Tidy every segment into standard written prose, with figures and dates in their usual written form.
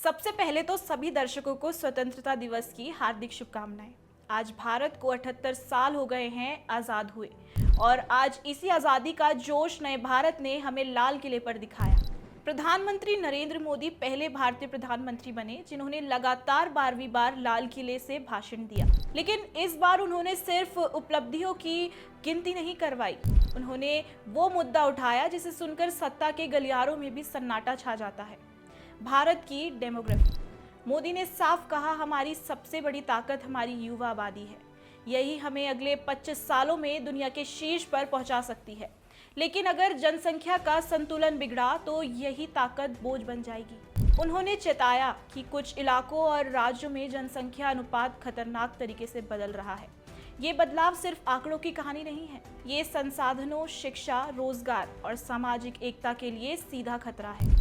सबसे पहले तो सभी दर्शकों को स्वतंत्रता दिवस की हार्दिक शुभकामनाएं। आज भारत को 78 साल हो गए हैं आज़ाद हुए और आज इसी आज़ादी का जोश नए भारत ने हमें लाल किले पर दिखाया। प्रधानमंत्री नरेंद्र मोदी पहले भारतीय प्रधानमंत्री बने जिन्होंने लगातार 12वीं बार लाल किले से भाषण दिया, लेकिन इस बार उन्होंने सिर्फ उपलब्धियों की गिनती नहीं करवाई। उन्होंने वो मुद्दा उठाया जिसे सुनकर सत्ता के गलियारों में भी सन्नाटा छा जाता है, भारत की डेमोग्राफी। मोदी ने साफ कहा, हमारी सबसे बड़ी ताकत हमारी युवा आबादी है। यही हमें अगले 25 सालों में दुनिया के शीर्ष पर पहुंचा सकती है, लेकिन अगर जनसंख्या का संतुलन बिगड़ा तो यही ताकत बोझ बन जाएगी। उन्होंने चेताया कि कुछ इलाकों और राज्यों में जनसंख्या अनुपात खतरनाक तरीके से बदल रहा है। ये बदलाव सिर्फ आंकड़ों की कहानी नहीं है, ये संसाधनों, शिक्षा, रोजगार और सामाजिक एकता के लिए सीधा खतरा है।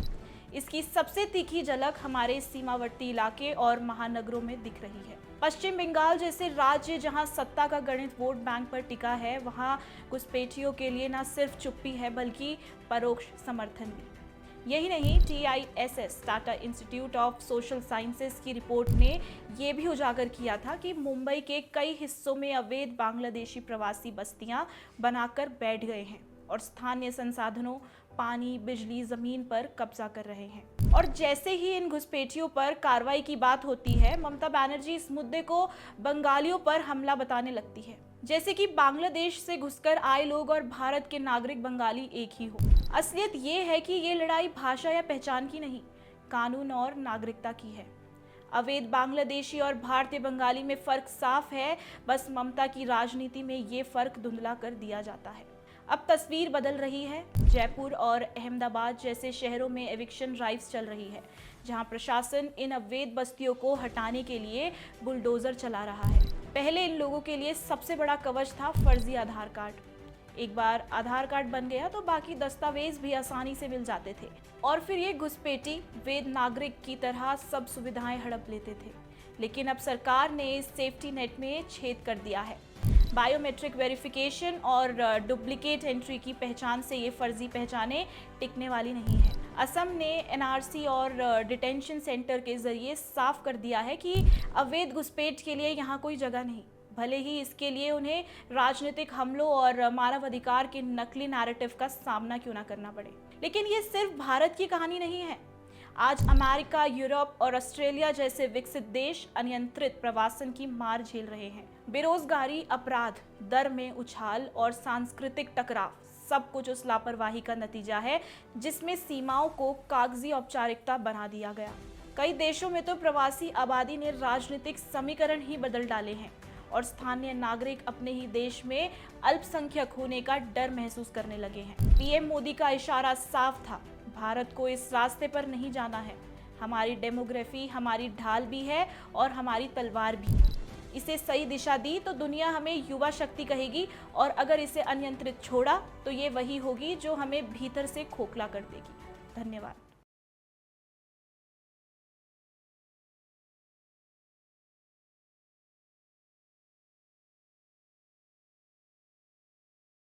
इसकी सबसे तीखी झलक हमारे सीमावर्ती इलाके और महानगरों में दिख रही है। पश्चिम बंगाल जैसे राज्य जहां सत्ता का गणित वोट बैंक पर टिका है, वहां घुसपैठियों के लिए न सिर्फ चुप्पी है बल्कि परोक्ष समर्थन भी। यही नहीं, TISS Tata institute of social sciences की रिपोर्ट ने यह भी उजागर किया था कि मुंबई के कई हिस्सों में अवैध बांग्लादेशी प्रवासी बस्तियां बनाकर बैठ गए हैं और स्थानीय संसाधनों, पानी, बिजली, जमीन पर कब्जा कर रहे हैं। और जैसे ही इन घुसपैठियों पर कार्रवाई की बात होती है, ममता बनर्जी इस मुद्दे को बंगालियों पर हमला बताने लगती है, जैसे कि बांग्लादेश से घुसकर आए लोग और भारत के नागरिक बंगाली एक ही हो। असलियत ये है कि ये लड़ाई भाषा या पहचान की नहीं, कानून और नागरिकता की है। अवैध बांग्लादेशी और भारतीय बंगाली में फर्क साफ है, बस ममता की राजनीति में ये फर्क धुंधला कर दिया जाता है। अब तस्वीर बदल रही है। जयपुर और अहमदाबाद जैसे शहरों में एविक्शन ड्राइव्स चल रही है, जहां प्रशासन इन अवैध बस्तियों को हटाने के लिए बुलडोजर चला रहा है। पहले इन लोगों के लिए सबसे बड़ा कवच था फर्जी आधार कार्ड। एक बार आधार कार्ड बन गया तो बाकी दस्तावेज भी आसानी से मिल जाते थे और फिर ये घुसपैठी वैध नागरिक की तरह सब सुविधाएं हड़प लेते थे। लेकिन अब सरकार ने इस सेफ्टी नेट में छेद कर दिया है। बायोमेट्रिक वेरिफिकेशन और डुप्लीकेट एंट्री की पहचान से ये फर्जी पहचानें टिकने वाली नहीं है। असम ने NRC और डिटेंशन सेंटर के जरिए साफ कर दिया है कि अवैध घुसपैठ के लिए यहाँ कोई जगह नहीं, भले ही इसके लिए उन्हें राजनीतिक हमलों और मानवाधिकार के नकली नैरेटिव का सामना क्यों ना करना पड़े। लेकिन ये सिर्फ भारत की कहानी नहीं है। आज अमेरिका, यूरोप और ऑस्ट्रेलिया जैसे विकसित देश अनियंत्रित प्रवासन की मार झेल रहे हैं। बेरोजगारी, अपराध, दर में उछाल और सांस्कृतिक टकराव सब कुछ उस लापरवाही का नतीजा है जिसमें सीमाओं को कागजी औपचारिकता बना दिया गया। कई देशों में तो प्रवासी आबादी ने राजनीतिक समीकरण ही बदल डाले हैं और स्थानीय नागरिक अपने ही देश में अल्पसंख्यक होने का डर महसूस करने लगे हैं। PM मोदी का इशारा साफ था, भारत को इस रास्ते पर नहीं जाना है। हमारी डेमोग्राफी हमारी ढाल भी है और हमारी तलवार भी। इसे सही दिशा दी तो दुनिया हमें युवा शक्ति कहेगी और अगर इसे अनियंत्रित छोड़ा तो ये वही होगी जो हमें भीतर से खोखला कर देगी। धन्यवाद।